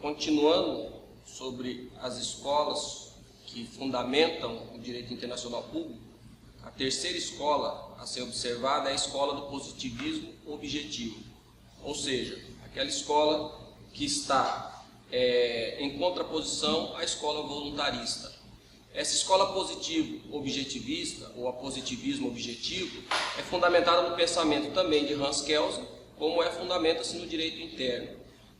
continuando sobre as escolas que fundamentam o direito internacional público, a terceira escola a ser observada é a escola do positivismo objetivo, ou seja, aquela escola que está em contraposição à escola voluntarista. Essa escola positivo-objetivista, ou a positivismo objetivo, é fundamentada no pensamento também de Hans Kelsen, como fundamenta-se no direito interno.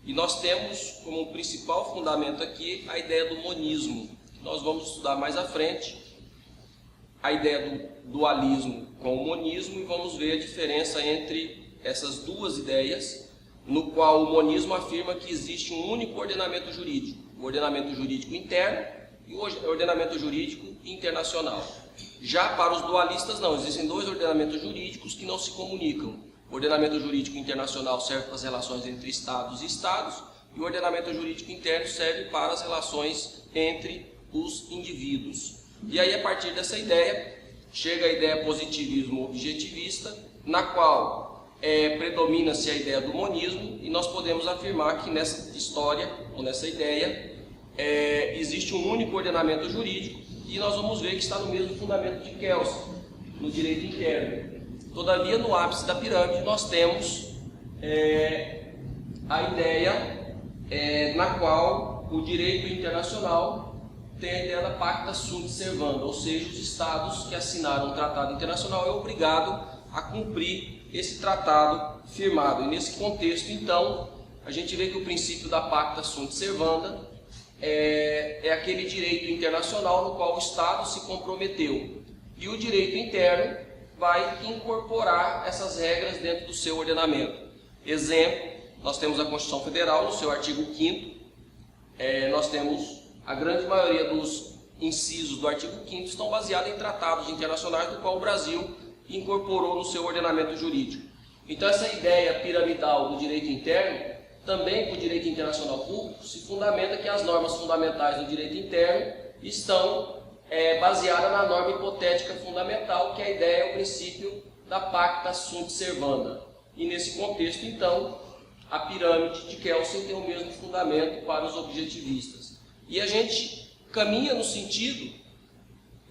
E nós temos como principal fundamento aqui a ideia do monismo, que nós vamos estudar mais à frente, a ideia do dualismo com o monismo, e vamos ver a diferença entre essas duas ideias, no qual o monismo afirma que existe um único ordenamento jurídico, o ordenamento jurídico interno e o ordenamento jurídico internacional. Já para os dualistas não, existem dois ordenamentos jurídicos que não se comunicam. O ordenamento jurídico internacional serve para as relações entre Estados e Estados, e o ordenamento jurídico interno serve para as relações entre os indivíduos. E aí, a partir dessa ideia, chega a ideia positivismo objetivista, na qual predomina-se a ideia do monismo, e nós podemos afirmar que nessa história, ou nessa ideia, existe um único ordenamento jurídico, e nós vamos ver que está no mesmo fundamento de Kelsen, no direito interno. Todavia, no ápice da pirâmide, nós temos a ideia na qual o direito internacional tem a ideia da pacta sunt servanda, ou seja, os estados que assinaram um tratado internacional é obrigado a cumprir esse tratado firmado. E nesse contexto, então, a gente vê que o princípio da pacta sunt servanda é aquele direito internacional no qual o Estado se comprometeu. E o direito interno vai incorporar essas regras dentro do seu ordenamento. Exemplo, nós temos a Constituição Federal, no seu artigo 5º, nós temos a grande maioria dos incisos do artigo 5º estão baseados em tratados internacionais do qual o Brasil incorporou no seu ordenamento jurídico. Então essa ideia piramidal do direito interno, também para o direito internacional público, se fundamenta que as normas fundamentais do direito interno estão baseada na norma hipotética fundamental, que a ideia é o princípio da pacta sunt servanda. E nesse contexto, então, a pirâmide de Kelsen tem o mesmo fundamento para os objetivistas. E a gente caminha no sentido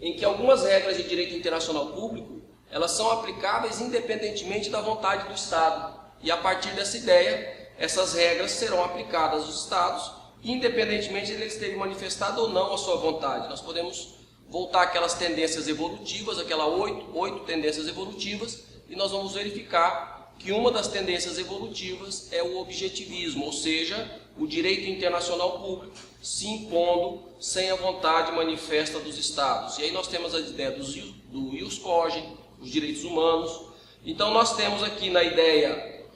em que algumas regras de direito internacional público, elas são aplicáveis independentemente da vontade do Estado. E a partir dessa ideia, essas regras serão aplicadas aos Estados, independentemente de eles terem manifestado ou não a sua vontade. Nós podemos voltar àquelas tendências evolutivas, aquelas oito tendências evolutivas, e nós vamos verificar que uma das tendências evolutivas é o objetivismo, ou seja, o direito internacional público se impondo sem a vontade manifesta dos Estados. E aí nós temos a ideia do ius cogens, os direitos humanos. Então nós temos aqui na ideia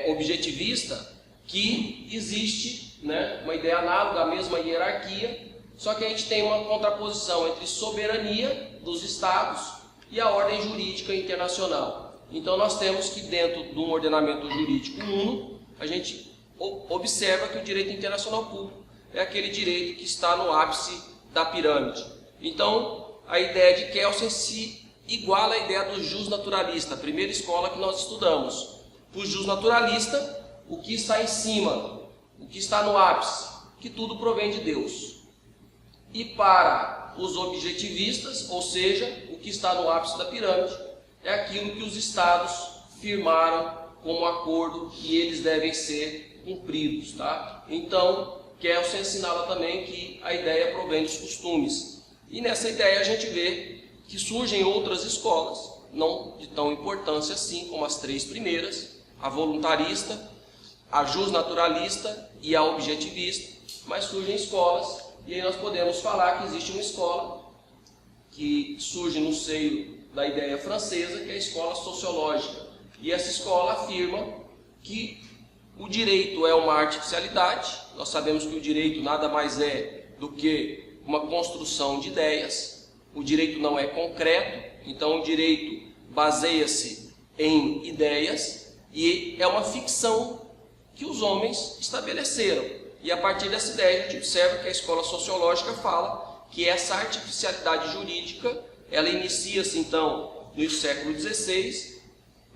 objetivista que existe uma ideia análoga à mesma hierarquia, só que a gente tem uma contraposição entre soberania dos Estados e a ordem jurídica internacional. Então nós temos que dentro de um ordenamento jurídico uno, a gente observa que o direito internacional público é aquele direito que está no ápice da pirâmide. Então a ideia de Kelsen se iguala à ideia do jus naturalista, a primeira escola que nós estudamos. Para o jus naturalista, o que está em cima, o que está no ápice, que tudo provém de Deus. E para os objetivistas, ou seja, o que está no ápice da pirâmide, é aquilo que os Estados firmaram como acordo e eles devem ser cumpridos. Tá? Então, Kelsen assinala também que a ideia provém dos costumes. E nessa ideia a gente vê que surgem outras escolas, não de tão importância assim como as três primeiras, a voluntarista, a justnaturalista e a objetivista, mas surgem escolas. E aí nós podemos falar que existe uma escola que surge no seio da ideia francesa, que é a escola sociológica. E essa escola afirma que o direito é uma artificialidade. Nós sabemos que o direito nada mais é do que uma construção de ideias. O direito não é concreto, então o direito baseia-se em ideias e é uma ficção que os homens estabeleceram. E a partir dessa ideia a gente observa que a escola sociológica fala que essa artificialidade jurídica, ela inicia-se então no século XVI,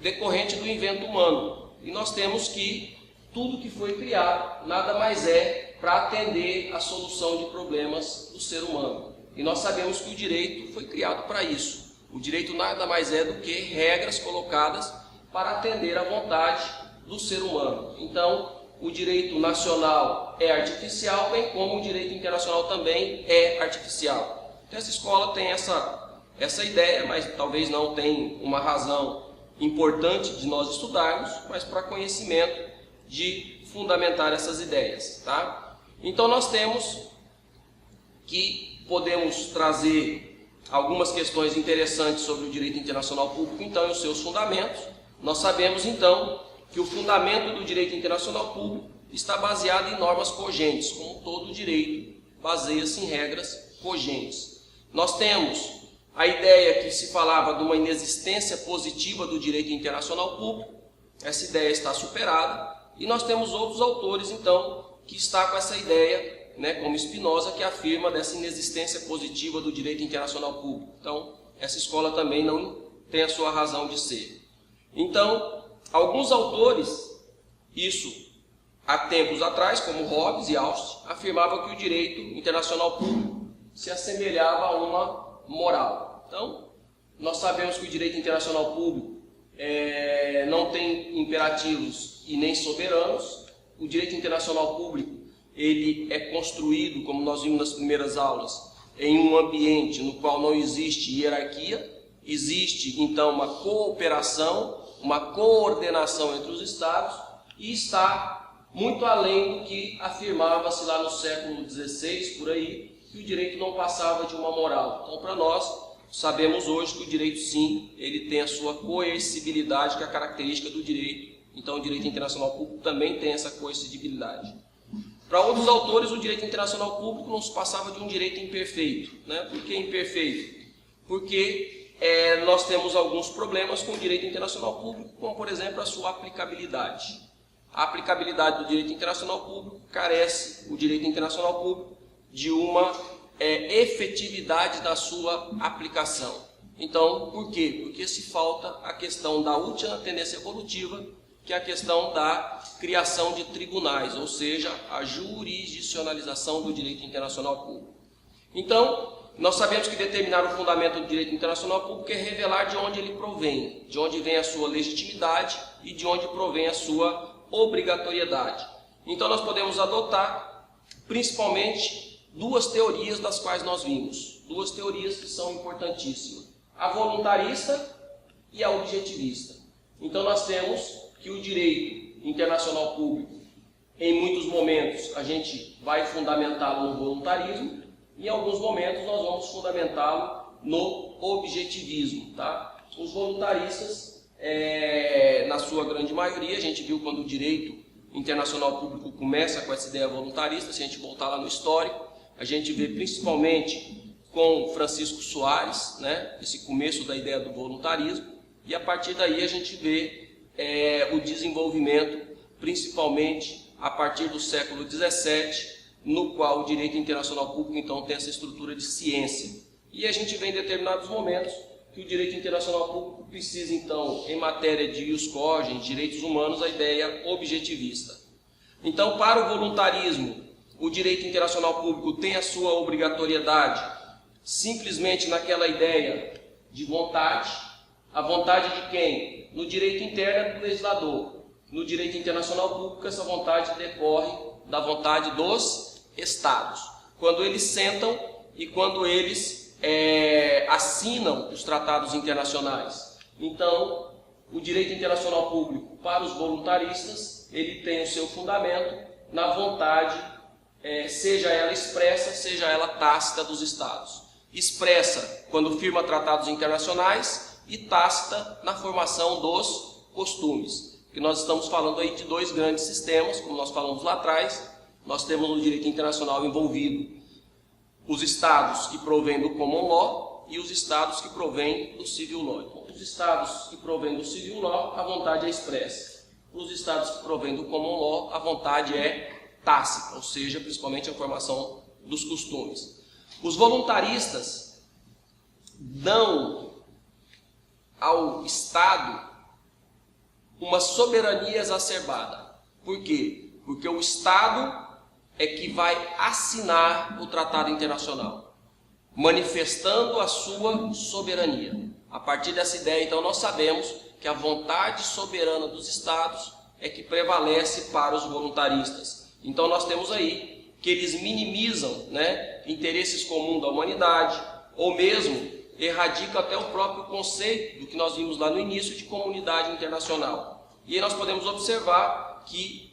decorrente do invento humano. E nós temos que tudo que foi criado nada mais é para atender a solução de problemas do ser humano. E nós sabemos que o direito foi criado para isso. O direito nada mais é do que regras colocadas para atender à vontade do ser humano. Então, o direito nacional é artificial, bem como o direito internacional também é artificial. Então, essa escola tem essa ideia, mas talvez não tenha uma razão importante de nós estudarmos, mas para conhecimento de fundamentar essas ideias, tá? Então, nós temos que podemos trazer algumas questões interessantes sobre o direito internacional público, então, e os seus fundamentos. Nós sabemos, então, que o fundamento do direito internacional público está baseado em normas cogentes, como todo direito baseia-se em regras cogentes. Nós temos a ideia que se falava de uma inexistência positiva do direito internacional público, essa ideia está superada, e nós temos outros autores, então, que está com essa ideia, né, como Spinoza, que afirma dessa inexistência positiva do direito internacional público. Então, essa escola também não tem a sua razão de ser. Então, alguns autores, isso há tempos atrás, como Hobbes e Austin, afirmavam que o direito internacional público se assemelhava a uma moral. Então, nós sabemos que o direito internacional público não tem imperativos e nem soberanos. O direito internacional público ele é construído, como nós vimos nas primeiras aulas, em um ambiente no qual não existe hierarquia, existe então uma cooperação, uma coordenação entre os Estados, e está muito além do que afirmava-se lá no século XVI, por aí, que o direito não passava de uma moral. Então, para nós, sabemos hoje que o direito, sim, ele tem a sua coercibilidade, que é a característica do direito. Então, o direito internacional público também tem essa coercibilidade. Para outros autores, o direito internacional público não se passava de um direito imperfeito. Né? Por que imperfeito? Porque nós temos alguns problemas com o direito internacional público, como, por exemplo, a sua aplicabilidade. A aplicabilidade do direito internacional público carece, o direito internacional público, de uma efetividade da sua aplicação. Então, por quê? Porque se falta a questão da última tendência evolutiva, que é a questão da criação de tribunais, ou seja, a jurisdicionalização do direito internacional público. Então, nós sabemos que determinar o fundamento do direito internacional público é revelar de onde ele provém, de onde vem a sua legitimidade e de onde provém a sua obrigatoriedade. Então, nós podemos adotar, principalmente, duas teorias das quais nós vimos, duas teorias que são importantíssimas, a voluntarista e a objetivista. Então, nós temos que o direito internacional público, em muitos momentos, a gente vai fundamentá-lo no voluntarismo, e em alguns momentos nós vamos fundamentá-lo no objetivismo. Tá? Os voluntaristas, na sua grande maioria, a gente viu quando o direito internacional público começa com essa ideia voluntarista, se a gente voltar lá no histórico, a gente vê principalmente com Francisco Soares, né, esse começo da ideia do voluntarismo, e a partir daí a gente vê o desenvolvimento, principalmente a partir do século XVII, no qual o direito internacional público então tem essa estrutura de ciência. E a gente vê em determinados momentos que o direito internacional público precisa então, em matéria de ius cogens, direitos humanos, a ideia objetivista. Então, para o voluntarismo, o direito internacional público tem a sua obrigatoriedade simplesmente naquela ideia de vontade. A vontade de quem? No direito interno é do legislador. No direito internacional público, essa vontade decorre da vontade dos Estados. Quando eles sentam e quando eles assinam os tratados internacionais. Então, o direito internacional público, para os voluntaristas, ele tem o seu fundamento na vontade, seja ela expressa, seja ela tácita dos Estados. Expressa quando firma tratados internacionais e tácita na formação dos costumes. Que nós estamos falando aí de dois grandes sistemas, como nós falamos lá atrás. Nós temos no direito internacional envolvido os estados que provêm do common law e os estados que provêm do civil law. Então, os estados que provêm do civil law, a vontade é expressa. Os estados que provêm do common law, a vontade é tácita, ou seja, principalmente a formação dos costumes. Os voluntaristas dão ao Estado uma soberania exacerbada. Por quê? Porque o Estado é que vai assinar o tratado internacional, manifestando a sua soberania. A partir dessa ideia, então, nós sabemos que a vontade soberana dos Estados é que prevalece para os voluntaristas. Então, nós temos aí que eles minimizam, interesses comuns da humanidade, ou mesmo erradicam até o próprio conceito do que nós vimos lá no início de comunidade internacional. E aí nós podemos observar que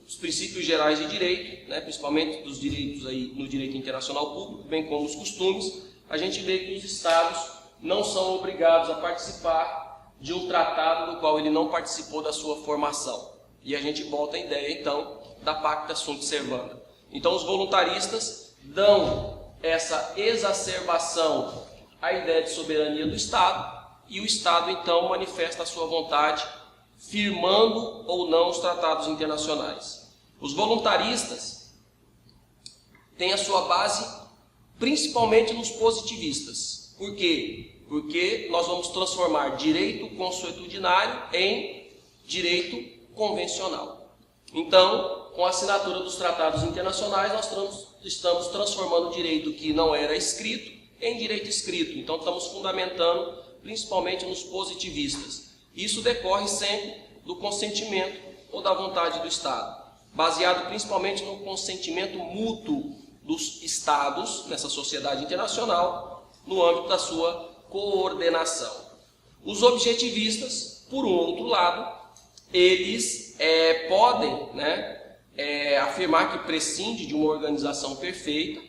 nos princípios gerais de direito, principalmente dos direitos aí no direito internacional público, bem como os costumes, a gente vê que os Estados não são obrigados a participar de um tratado do qual ele não participou da sua formação. E a gente volta à ideia, então, da Pacta Sunt Servanda. Então, os voluntaristas dão essa exacerbação à ideia de soberania do Estado, e o Estado, então, manifesta a sua vontade, firmando ou não os tratados internacionais. Os voluntaristas têm a sua base principalmente nos positivistas. Por quê? Porque nós vamos transformar direito consuetudinário em direito convencional. Então, com a assinatura dos tratados internacionais, nós estamos transformando o direito que não era escrito em direito escrito. Então, estamos fundamentando principalmente nos positivistas. Isso decorre sempre do consentimento ou da vontade do Estado, baseado principalmente no consentimento mútuo dos Estados, nessa sociedade internacional, no âmbito da sua coordenação. Os objetivistas, por um outro lado, eles podem afirmar que prescinde de uma organização perfeita,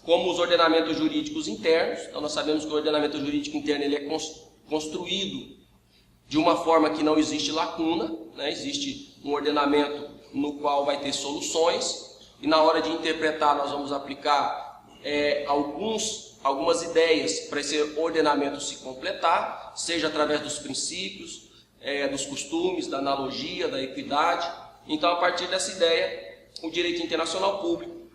como os ordenamentos jurídicos internos. Então, nós sabemos que o ordenamento jurídico interno ele é construído de uma forma que não existe lacuna, existe um ordenamento no qual vai ter soluções, e na hora de interpretar nós vamos aplicar algumas ideias para esse ordenamento se completar, seja através dos princípios, dos costumes, da analogia, da equidade. Então, a partir dessa ideia, o direito internacional público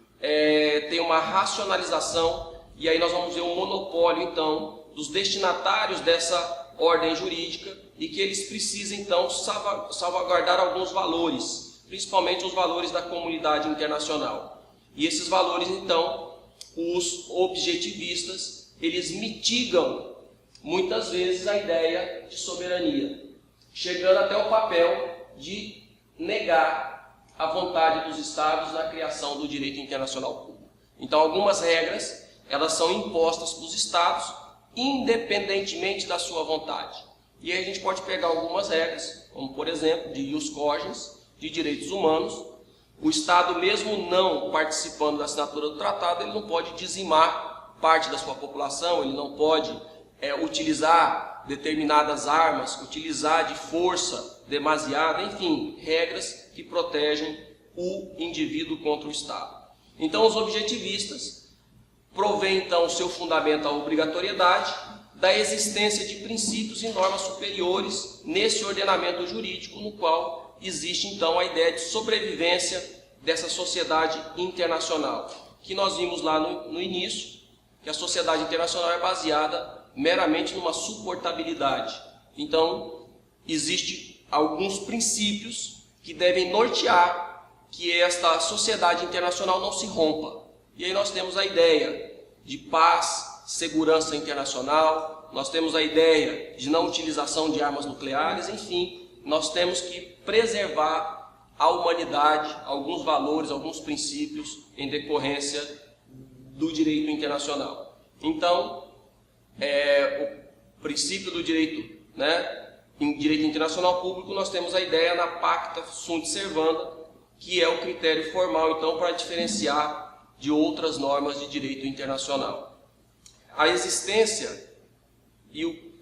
tem uma racionalização, e aí nós vamos ver um monopólio, então, dos destinatários dessa ordem jurídica, e que eles precisam, então, salvaguardar alguns valores, principalmente os valores da comunidade internacional. E esses valores, então, os objetivistas, eles mitigam, muitas vezes, a ideia de soberania, chegando até o papel de negar a vontade dos Estados na criação do direito internacional público. Então, algumas regras, elas são impostas para os Estados, independentemente da sua vontade. E aí a gente pode pegar algumas regras, como por exemplo, de ius cogens, de direitos humanos. O Estado, mesmo não participando da assinatura do tratado, ele não pode dizimar parte da sua população, ele não pode utilizar determinadas armas, utilizar de força demasiada, enfim, regras que protegem o indivíduo contra o Estado. Então, os objetivistas provém então o seu fundamento à obrigatoriedade da existência de princípios e normas superiores nesse ordenamento jurídico, no qual existe então a ideia de sobrevivência dessa sociedade internacional, que nós vimos lá no início, que a sociedade internacional é baseada meramente numa suportabilidade. Então, existem alguns princípios que devem nortear que esta sociedade internacional não se rompa. E aí nós temos a ideia de paz, segurança internacional, nós temos a ideia de não utilização de armas nucleares, enfim, nós temos que preservar a humanidade, alguns valores, alguns princípios em decorrência do direito internacional. Então, o princípio do direito, em direito internacional público, nós temos a ideia na Pacta Sunt Servanda, que é o critério formal, então, para diferenciar de outras normas de direito internacional. A existência e o